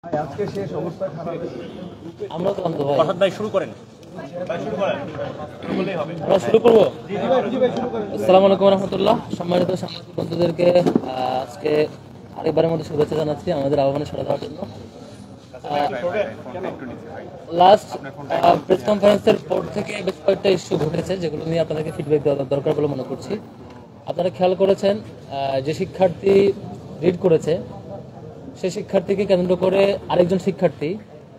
আজকে শেষ অবস্থা খারাপ। আমরা তো অন্ধ ভাই, অর্থাৎ ভাই শুরু করেন, ভাই শুরু করেন, শুরু করলেই হবে। আমরা শুরু করবো। জি ভাই শুরু করেন। আসসালামু আলাইকুম রহমতুল্লাহ। সম্মানিত সাংবাদিক বন্ধুদেরকে আজকে আরেকবারের মধ্যে শুভেচ্ছা জানাচ্ছি আমাদের আহ্বানে সাড়া দেওয়ার জন্য। লাস্ট প্রেস কনফারেন্সের পর থেকে বেশ কয়েকটা ইস্যু ঘটেছে যেগুলো নিয়ে আপনাদেরকে ফিডব্যাক দেওয়া দরকার বলে মনে করছি। আপনারা খেয়াল করেছেন যে শিক্ষার্থী রিড করেছে সেই শিক্ষার্থীকে কেন্দ্র করে আরেকজন শিক্ষার্থী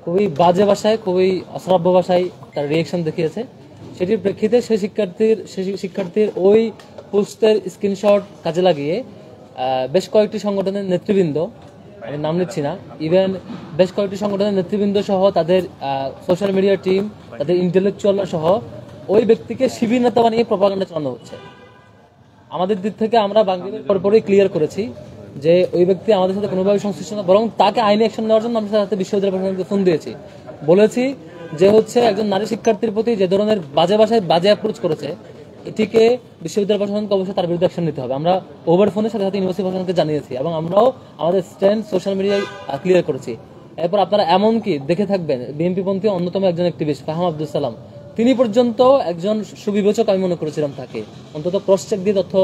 খুবই বাজে ভাষায়, খুবই অশ্রাব্য ভাষায় তার রিয়েকশন দেখিয়েছে। সেটির প্রেক্ষিতে সেই শিক্ষার্থীর ওই পোস্টের স্ক্রিনশট কাজে লাগিয়ে বেশ কয়েকটি সংগঠনের নেতৃবৃন্দ, আমি নাম নিচ্ছি না, ইভেন বেশ কয়েকটি সংগঠনের নেতৃবৃন্দ সহ তাদের সোশ্যাল মিডিয়া টিম, তাদের ইন্টেলেকচুয়ালরা সহ ওই ব্যক্তিকে শিবির নেতা বানিয়ে প্রপাগান্ডা চালানো হচ্ছে। আমাদের দিক থেকে আমরা বাংলাদেশের পরপরই ক্লিয়ার করেছি যে ওই ব্যক্তি আমাদের সাথে কোনোভাবে সংশ্লিষ্ট না, বরং তাকে আইনি অ্যাকশন নেওয়ার জন্য আমরা সাথে বিশ্ববিদ্যালয় প্রশাসনকে ফোন দিয়েছি। বলেছি যে একজন নারী শিক্ষার্থীর প্রতি যে ধরনের বাজে ভাষায় বাজে অ্যাপ্রোচ করেছে, এটিকে বিশ্ববিদ্যালয় প্রশাসনকে অবশ্যই তার বিরুদ্ধে অ্যাকশন নিতে হবে। আমরা ওভার ফোনের সাথে সাথে ইউনিভার্সিটি প্রশাসনকে জানিয়েছি এবং আমরাও আমাদের স্ট্যান্ড সোশ্যাল মিডিয়ায় ক্লিয়ার করেছি। এরপর আপনারা এমনকি দেখে থাকবেন বিএনপিপন্থী অন্যতম একজন অ্যাক্টিভিস্ট ফাহাম আব্দুল সালাম, তিনি পর্যন্ত একজন সুবিবেচক আমি মনে করেছিলাম, তাকে অন্তত ক্রস চেক দিয়ে তথ্য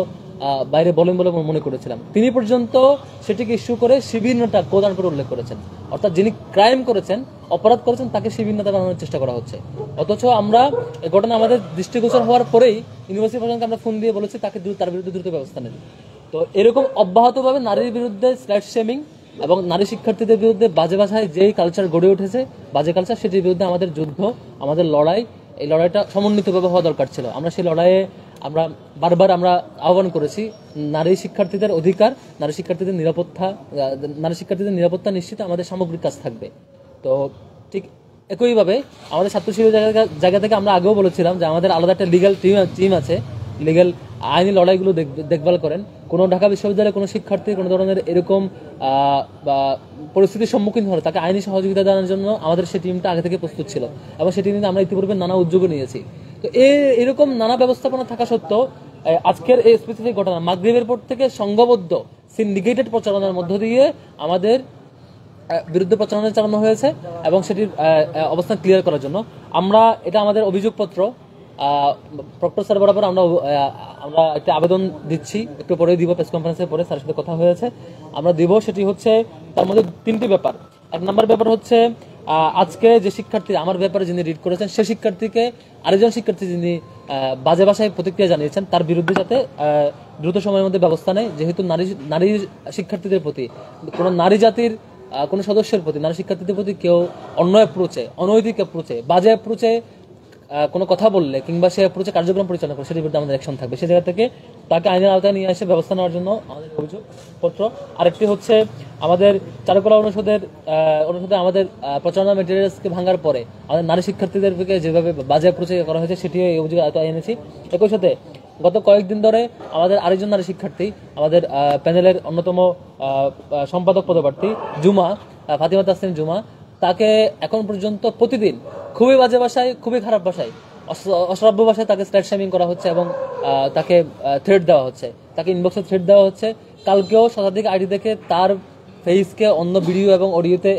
বাইরে বলেন বলে মনে করেছিলাম, তিনি পর্যন্ত সেটিকে ইস্যু করে শিবির নেতা কোদান করে উল্লেখ করেছেন। অর্থাৎ যিনি ক্রাইম করেছেন, অপরাধ করেছেন, তাকে শিবির নেতা বানানোর চেষ্টা করা হচ্ছে। অথচ আমরা এই ঘটনা আমাদের দৃষ্টিগোচর হওয়ার পরেই ইউনিভার্সিটি প্রশাসনকে আমরা ফোন দিয়ে বলেছি তার বিরুদ্ধে দ্রুত ব্যবস্থা নেন। তো এরকম অব্যাহতভাবে নারীর বিরুদ্ধে স্ল্যাট শেমিং এবং নারী শিক্ষার্থীদের বিরুদ্ধে বাজে ভাষায় যেই কালচার গড়ে উঠেছে, বাজে কালচার, সেটির বিরুদ্ধে আমাদের যুদ্ধ, আমাদের লড়াই, এই লড়াইটা সমন্বিতভাবে হওয়া দরকার ছিল। আমরা সেই লড়াইয়ে বারবার আহ্বান করেছি নারী শিক্ষার্থীদের অধিকার, নারী শিক্ষার্থীদের নিরাপত্তা নিশ্চিত আমাদের সামগ্রিক কাজ থাকবে। তো ঠিক একইভাবে আমাদের ছাত্র শিবিরের জায়গা থেকে আমরা আগেও বলেছিলাম যে আমাদের আলাদা একটা লিগ্যাল টিম আছে, লিগ্যাল আইনি লড়াইগুলো দেখভাল করেন। কোনো ঢাকা বিশ্ববিদ্যালয়ের কোনো শিক্ষার্থী কোনো ধরনের এরকম পরিস্থিতির সম্মুখীন হলে তাকে আইনি সহযোগিতা দেওয়ার জন্য আমাদের সেই টিমটা আগে থেকে প্রস্তুত ছিল এবং সেটি নিয়ে আমরা ইতিপূর্বে নানা উদ্যোগও নিয়েছি। তো এরকম নানা ব্যবস্থাপনা থাকা সত্ত্বেও আজকের এই স্পেসিফিক ঘটনা মাগরিবের পর থেকে সংঘবদ্ধ সিন্ডিকেটেড প্রচারণার মধ্য দিয়ে আমাদের বিরুদ্ধে প্রচারণা চালানো হয়েছে এবং সেটির অবস্থান ক্লিয়ার করার জন্য আমরা এটা আমাদের অভিযোগপত্র প্রক্টর স্যার বরাবর আমরা একটা আবেদন দিচ্ছি, একটু পরে দিব, প্রেস কনফারেন্সের পরে স্যারের সাথে কথা হয়েছে, আমরা দিব। সেটি হচ্ছে তার মধ্যে তিনটি ব্যাপার। এক নম্বর ব্যাপার হচ্ছে আজকে যে শিক্ষার্থী আমার ব্যাপারে যিনি রিড করেছেন, সে শিক্ষার্থীকে আরেকজন শিক্ষার্থী যিনি বাজে ভাষায় প্রতিক্রিয়া জানিয়েছেন তার বিরুদ্ধে যাতে দ্রুত সময়ের মধ্যে ব্যবস্থা নেয়। যেহেতু নারী শিক্ষার্থীদের প্রতি, কোনো নারী জাতির কোনো সদস্যের প্রতি, নারী শিক্ষার্থীদের প্রতি কেউ অন্যায় অ্যাপ্রোচে, অনৈতিক অ্যাপ্রোচে, বাজে অ্যাপ্রোচে কোনো কথা বললে কিংবা সে অ্যাপ্রোচে কার্যক্রম পরিচালনা করে, সেটির বিরুদ্ধে আমাদের অ্যাকশন থাকবে। সেই জায়গা থেকে তাকে আইনের আওতায় নিয়ে এসে ব্যবস্থা নেওয়ার জন্য আমাদের অভিযোগপত্র। আরেকটি হচ্ছে আমাদের চারুকলা অনুষদে আমাদের প্রচারণা মেটেরিয়ালসকে ভাঙার পরে আমাদের নারী শিক্ষার্থীদেরকে যেভাবে বাজে অ্যাপ্রোচে করা হয়েছে সেটিও এই অভিযোগ আওতায় এনেছি। একই সাথে গত কয়েকদিন ধরে আমাদের আরেকজন নারী শিক্ষার্থী, আমাদের প্যানেলের অন্যতম সম্পাদক পদপ্রার্থী জুমা, ফাতিমা তাসনিম জুমা, তাকে এখন পর্যন্ত প্রতিদিন খুবই বাজে ভাষায়, খুবই খারাপ ভাষায়, অশ্রাব্য ভাষায় তাকে স্ল্যাট শেমিং করা হচ্ছে এবং তাকে থ্রেট দেওয়া হচ্ছে, তাকে ইনবক্সে থ্রেট দেওয়া হচ্ছে। কালকেও শতাধিক আইডি দেখে তার ফেসকে অন্য ভিডিও এবং অডিওতে,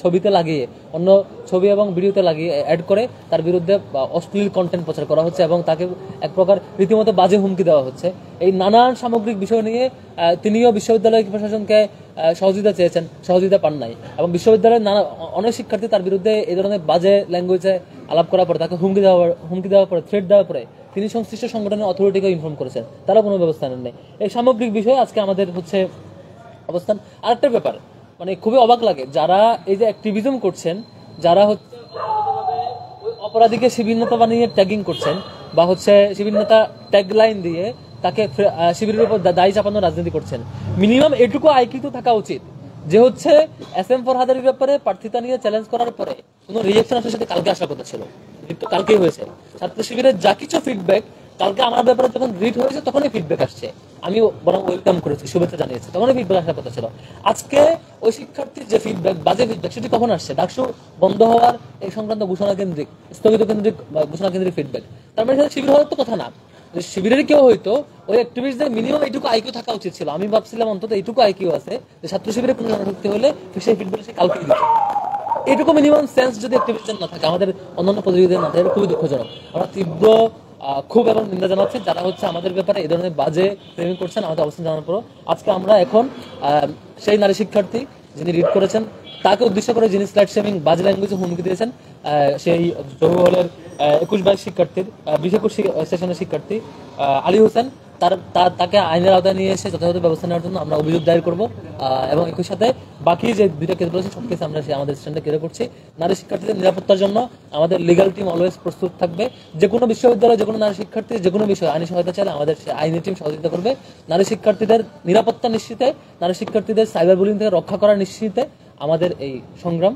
ছবিতে লাগিয়ে, অন্য ছবি এবং ভিডিওতে লাগিয়ে অ্যাড করে তার বিরুদ্ধে অশ্লীল কন্টেন্ট প্রচার করা হচ্ছে এবং তাকে এক প্রকার রীতিমতো বাজে হুমকি দেওয়া হচ্ছে। এই নানান সামগ্রিক বিষয় নিয়ে তিনিও বিশ্ববিদ্যালয় প্রশাসনকে সহযোগিতা চেয়েছেন, সহযোগিতা পান নাই এবং বিশ্ববিদ্যালয়ের অনেক শিক্ষার্থী তার বিরুদ্ধে এই ধরনের বাজে ল্যাঙ্গুয়েজে আলাপ করার পরে, তাকে হুমকি দেওয়ার পরে, থ্রেট দেওয়ার পরে তিনি সংশ্লিষ্ট সংগঠনের অথরিটিকে ইনফর্ম করেছেন, তারা কোনো ব্যবস্থা নেন নাই। এই সামগ্রিক বিষয়ে আজকে আমাদের হচ্ছে অবস্থান। আরেকটা ব্যাপার, মানে খুবই অবাক লাগে, যারা এই যে অ্যাক্টিভিজম করছেন, যারা হচ্ছে ওই অপরাধীকে শিবির নেতা বানিয়ে ট্যাগিং করছেন বা হচ্ছে শিবির নেতা ট্যাগ লাইন দিয়ে তাকে শিবিরের উপর দায়ী চাপানোর রাজনীতি করছেন, মিনিমাম এটুকু আইকিউ তো থাকা উচিত যে এস এম ফরহাদের ব্যাপারে প্রার্থিতা নিয়ে চ্যালেঞ্জ করার পরে কোনো রিয়েকশন আসলে সাথে কালকে আসার কথা ছিল, কালকেই হয়েছে। ছাত্র শিবিরের যা কিছু ফিডব্যাক কালকে আমার ব্যাপারে যখন রিড হয়েছে তখনই ফিডব্যাক আসছে, আমি বরং ওয়েলকাম করেছি, শুভেচ্ছা জানিয়েছি, তখনই ফিডব্যাক আসার কথা ছিল। আজকে ওই শিক্ষার্থীর যে ফিডব্যাক, বাজে ফিডব্যাক, সেটি কখন আসছে? ডাকসু বন্ধ হওয়ার এই সংক্রান্ত স্থগিত কেন্দ্রিক ফিডব্যাক। তার মানে শিবির হওয়ার তো কথা না। শিবিরের কেউ হয়তো ওই অ্যাক্টিভিস্টদের মিনিমাম এইটুকু আইকিউ থাকা উচিত ছিল। আমি ভাবছিলাম অন্তত এইটুকু আইকিউ আছে যে ছাত্র শিবিরে কোনো জনশক্তি হলে সেই ফিডব্যাক সে কালকে দিচ্ছে। এইটুকু মিনিমাম সেন্স যদি অ্যাক্টিভিস্টদের না থাকে, আমাদের অন্যান্য প্রতিযোগীদের না থাকে, খুবই দুঃখজনক। আমরা তীব্র খুব এবং নিন্দা জানাচ্ছি যারা হচ্ছে আমাদের ব্যাপারে এই ধরনের বাজে ফ্রেমিং করছেন। আমাদের অবস্থান জানার পর আজকে আমরা এখন সেই নারী শিক্ষার্থী যিনি রিড করেছেন তাকে উদ্দেশ্য করে যিনি স্লাইড শেমিং বাজে ল্যাঙ্গুয়েজে হুমকি দিয়েছেন, সেই জহু হলের 21-22 শিক্ষার্থীর 20-21 সেশনের শিক্ষার্থী আলী হোসেন, তাকে আইনের আওতায় নিয়ে এসে যথাযথ ব্যবস্থা নেওয়ার জন্য আমরা অভিযোগ দায়ের করব। এবং একই সাথে বাকি যে দুইটা কেস রয়েছে সব কেসে আমরা আমাদের স্ট্যান্ডে ক্লিয়ার করছি। নারী শিক্ষার্থীদের নিরাপত্তার জন্য আমাদের লিগ্যাল টিম অলওয়েজ প্রস্তুত থাকবে। যে কোনো বিশ্ববিদ্যালয়ে যে কোনো নারী শিক্ষার্থী যে কোনো বিষয়ে আইনি সহায়তা চাইলে আমাদের আইনি টিম সহযোগিতা করবে। নারী শিক্ষার্থীদের নিরাপত্তা নিশ্চিতে, নারী শিক্ষার্থীদের সাইবার বুলিং থেকে রক্ষা করা নিশ্চিতে আমাদের এই সংগ্রাম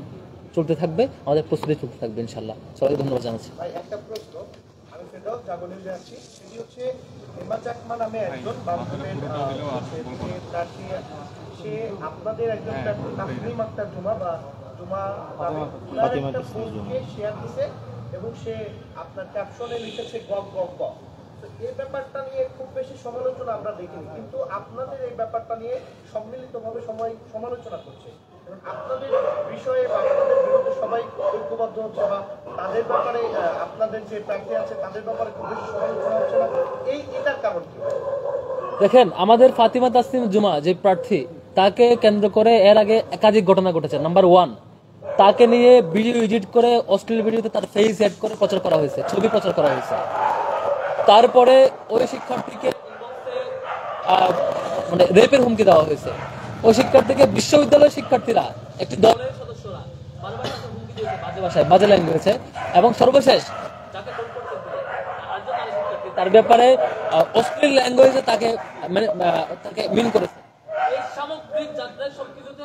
চলতে থাকবে, আমাদের প্রস্তুতি চলতে থাকবে ইনশাল্লাহ। সবাইকে ধন্যবাদ জানাচ্ছি। ভাই একটা প্রশ্ন, আমি ফেরদৌস জাগরণে আছি, সেটি হচ্ছে এমা চাকমা নামে একজন বামফ্রন্টের প্রার্থী, সে আপনাদের একজন প্রার্থী তাসনিম আক্তার জুমা বা জুমা তার একটা পোস্টকে শেয়ার দিছে এবং সে আপনার ক্যাপশনে লিখেছে গগ গগ গগ। তো এই ব্যাপারটা নিয়ে খুব বেশি সমালোচনা আমরা দেখিনি, কিন্তু আপনাদের এই ব্যাপারটা নিয়ে সম্মিলিতভাবে সমালোচনা করছে। আপনাদের বিষয়ে বা আপনাদের বিরুদ্ধে সবাই ঐক্যবদ্ধ হচ্ছে বা তাদের ব্যাপারে আপনাদের যে প্রার্থী আছে তাদের ব্যাপারে খুব বেশি সমালোচনা হচ্ছে না, এটার কারণ কি? দেখেন, আমাদের ফাতিমা তাসনিম জুমা যে প্রার্থী, তাকে কেন্দ্র করে এর আগে একাধিক ঘটনা ঘটেছে। নাম্বার 1, তাকে নিয়ে ভিডিও এডিট করে অশ্লীল ভিডিওতে তার ফেস এড করে প্রচার করা হয়েছে, ছবি প্রচার করা হয়েছে। তারপরে ওই শিক্ষার্থীকে মানে রেপের হুমকি দেওয়া হয়েছে। ওই শিক্ষার্থীকে বিশ্ববিদ্যালয়ের শিক্ষার্থীরা একটি দলের সদস্যরা বারবার তাকে হুমকি দিয়েছে বাজে ভাষায়, বাজে ল্যাঙ্গুয়েজে। এবং সর্বশেষ যাকে তার ব্যাপারে অশ্লীল ল্যাঙ্গুয়েজে তাকে মিন করেছে। এই সামগ্রিক যাত্রায় সবকিছুতে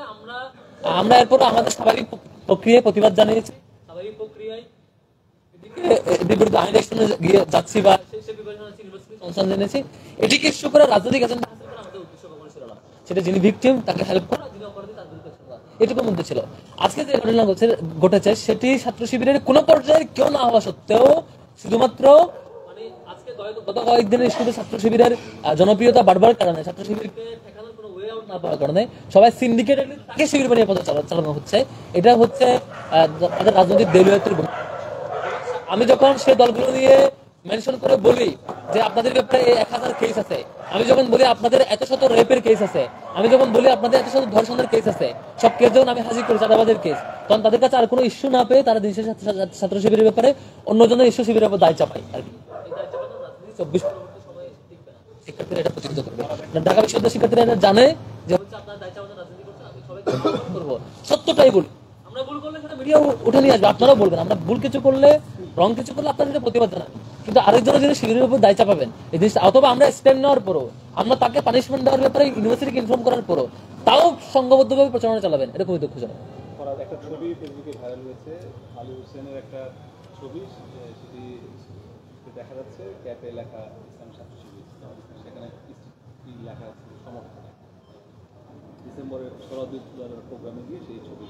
আমরা এরপর আমাদের স্বাভাবিক প্রক্রিয়ায় প্রতিবাদ জানিয়েছি। স্বাভাবিক প্রক্রিয়ায় গিয়ে যাচ্ছি বা জেনেছি এটিকে ইস্যু করে রাজনৈতিক এজেন্ডা হাসিল করা আমাদের উদ্দেশ্য কখনো ছিল না। সেটা যিনি ভিকটিম তাকে হেল্প করা, যিনি অপরাধী তার বিরুদ্ধে করা, এটুকু মধ্যে ছিল। আজকে যে ঘটনা ঘটেছে সেটি ছাত্র শিবিরের কোনো পর্যায়ে কেউ না হওয়া সত্ত্বেও শুধুমাত্র মানে আজকে গত কয়েকদিনের শুধু ছাত্র শিবিরের জনপ্রিয়তা বাড়বার কারণে, ছাত্র শিবিরকে ঠেকানোর কোনো ওয়ে আউট না পাওয়ার কারণে সবাই সিন্ডিকেটেড তাকে শিবির বানিয়ে পথে চালানো হচ্ছে। এটা হচ্ছে তাদের রাজনৈতিক দেউলিয়াতের ভূমিকা। আমি যখন সে দলগুলো নিয়ে মেনশন করে বলি যে আপনাদের ব্যাপারে 1000 কেস আছে, আমি যখন বলি আপনাদের এত শত রেপের কেস আছে, আমি যখন বলি আপনাদের এত শত ধর্ষণের কেস আছে, সব কেস যখন আমি হাজির করি চাঁদাবাদের কেস, তখন তাদের কাছে আর কোনো ইস্যু না পেয়ে তারা দেশের ছাত্র শিবিরের ব্যাপারে অন্যজনের ইস্যু শিবিরের উপর দায় চাপায় আর কি। 24 শিক্ষার্থীরা এটা প্রতিহত করবে। ঢাকা বিশ্ববিদ্যালয়ের শিক্ষার্থীরা এটা জানে যে হচ্ছে আপনারা দায় চাপাতে রাজনীতি করছেন, আমি সবাইকে করবো, সত্যটাই বলি। আমরা ভুল করলে সেটা মিডিয়া উঠে নিয়ে আসবে, আপনারাও বলবেন। আমরা ভুল কিছু করলে, রং কিছু করলে আপনারা সেটা প্রতিবাদ জানাবেন, কিন্তু আরেকজনের যদি শিবিরের উপর দায় চাপাবেন এই জিনিসটা, অথবা আমরা স্ট্যান্ড নেওয়ার পরও, আমরা তাকে পানিশমেন্ট দেওয়ার ব্যাপারে ইউনিভার্সিটিকে ইনফর্ম করার পরও তাও সংঘবদ্ধভাবে প্রচারণা চালাবেন, এটা খুবই দুঃখজনক। একটা ছবি ফেসবুকে ভাইরাল হয়েছে, আলী হোসেনের একটা ছবি, সেটি দেখা যাচ্ছে ক্যাপে লেখা ইসলাম ছাত্র শিবির, সেখানে লেখা আছে সমর্থন। ডিসেম্বরের শরৎ প্রোগ্রামে গিয়ে সেই ছবি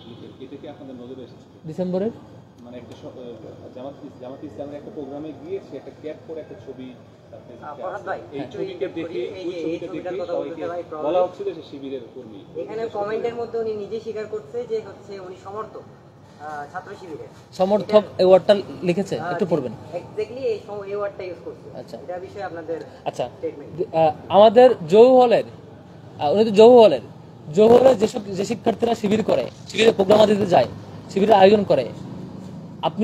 লিখে, এটা কি আপনাদের নজরে এসেছে? ডিসেম্বরের মানে একটা জামাত ইসলামের একটা প্রোগ্রামে গিয়ে সে একটা ক্যাপ করে একটা ছবি, এই ছবিটা দেখে বলা হচ্ছিল যে শিবিরের কর্মী। এখানে কমেন্টের মধ্যে উনি নিজে স্বীকার করছে যে হচ্ছে উনি সমর্থক ছাত্র শিবিরের। সমর্থক এই ওয়ার্ডটা লিখেছে, একটু পড়বেন। এক্স্যাক্টলি এই ওয়ার্ডটা ইউজ করছে। আচ্ছা, এটা বিষয়ে আপনাদের আচ্ছা, স্টেটমেন্ট। আমাদের জহু হলের যে শিক্ষার্থীরা শিবির করে, শিবিরের প্রোগ্রাম দিতে যায়, শিবিরের আয়োজন করে,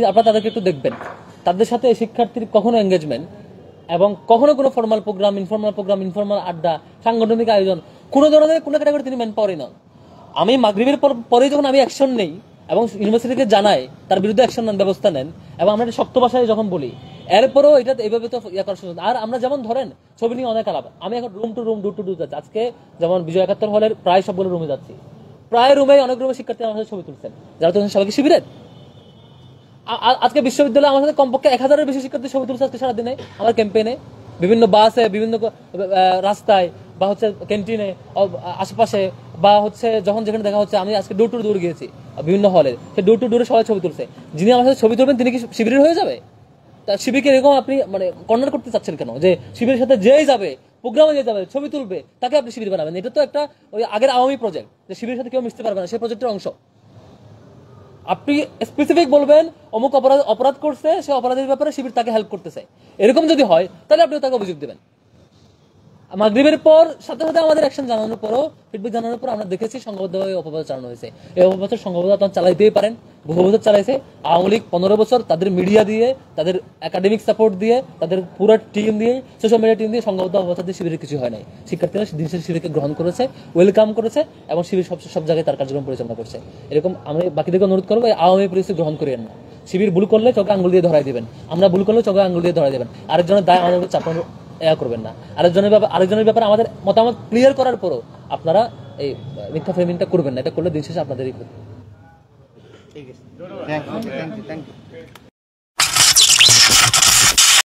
আপনারা তাদেরকে একটু দেখবেন। তাদের সাথে শিক্ষার্থীর কখনো এঙ্গেজমেন্ট এবং কখনো কোনো ফর্মাল প্রোগ্রাম, ইনফর্মাল আড্ডা, সাংগঠনিক আয়োজন, কোনো ধরনের কোনো ক্যাটাগরি তিনি ম্যান পাওয়ারই নন। আমি মাগরিবের পরে যখন আমি অ্যাকশন নেই এবং ইউনিভার্সিটিকে জানাই তার বিরুদ্ধে অ্যাকশন নেন, ব্যবস্থা নেন, এবং আমরা শক্ত ভাষায় যখন বলি, এরপরও এটা এইভাবে তো ইয়ে করার সুযোগ। আর আমরা যেমন ধরেন ছবি নিয়ে অনেক আলাপ, আমি এখন room to room, door to door যাচ্ছি। আজকে যেমন বিজয় 71 হলের প্রায় সবগুলো রুমে যাচ্ছি, প্রায় রুমে অনেক রুমে শিক্ষার্থী আমার সাথে ছবি তুলছেন, যারা তো সবাইকে শিবিরের। আজকে বিশ্ববিদ্যালয়ে আমার সাথে কমপক্ষে 1000-এর বেশি শিক্ষার্থী ছবি তুলছে আজকে সারাদিনে আমার ক্যাম্পেইনে, বিভিন্ন বাসে, বিভিন্ন রাস্তায়, বা হচ্ছে ক্যান্টিনে আশেপাশে, বা হচ্ছে যখন যেখানে দেখা হচ্ছে। আমি আজকে ডোর টু ডোর গিয়েছি বিভিন্ন হলে, সেই ডোর টু ডোরে সবাই ছবি তুলছে। যিনি আমার সাথে ছবি তুলবেন তিনি কি শিবিরের হয়ে যাবে? তা শিবিরকে এরকম আপনি মানে কর্নার করতে চাচ্ছেন কেন, যে শিবিরের সাথে যেই যাবে প্রোগ্রামে যে যাবে ছবি তুলবে তাকে আপনি শিবির বানাবেন? এটা তো একটা ওই আগের আওয়ামী প্রজেক্ট, যে শিবিরের সাথে কেউ মিশতে পারবে না, সেই প্রজেক্টের অংশ। আপনি স্পেসিফিক বলবেন অমুক অপরাধ করছে, সে অপরাধের ব্যাপারে শিবির তাকে হেল্প করতেছে, এরকম যদি হয় তাহলে আপনি তাকে অভিযোগ দেবেন। মাগরিবের পর সাথে সাথে আমাদের অ্যাকশন জানানোর পরও, ফিডব্যাক জানানোর পর আমরা দেখেছি সংঘবদ্ধভাবে অপপ্রচার চালানো হয়েছে। এই অপপ্রচার সংঘবদ্ধ আপনারা চালাইতেই পারেন, বহু বছর চালাইছে আওয়ামী লীগ 15 বছর তাদের মিডিয়া দিয়ে, তাদের একাডেমিক সাপোর্ট দিয়ে, তাদের পুরো টিম দিয়ে, সোশ্যাল মিডিয়া টিম দিয়ে সংঘবদ্ধ অপপ্রচার দিয়ে শিবিরের কিছু হয় নাই। শিক্ষার্থীরা দিন শেষে শিবিরকে গ্রহণ করেছে, ওয়েলকাম করেছে এবং শিবির সব জায়গায় তার কার্যক্রম পরিচালনা করছে। এরকম আমি বাকিদেরকে অনুরোধ করবো, এই আওয়ামী পরিস্থিতি গ্রহণ করিয়েন না। শিবির ভুল করলে চোখে আঙ্গুল দিয়ে ধরাই দেবেন, আমরা ভুল করলে চোখে আঙ্গুল দিয়ে ধরাই দেবেন। আরেকজনের দায় আমাদের চাপানো করবেন না। আরেকজনের ব্যাপারে আমাদের মতামত ক্লিয়ার করার পরও আপনারা এই মিথ্যা ফ্রেমিংটা করবেন না, এটা করলে দিন শেষে আপনাদেরই ক্ষতি। ঠিক আছে, থ্যাংক ইউ।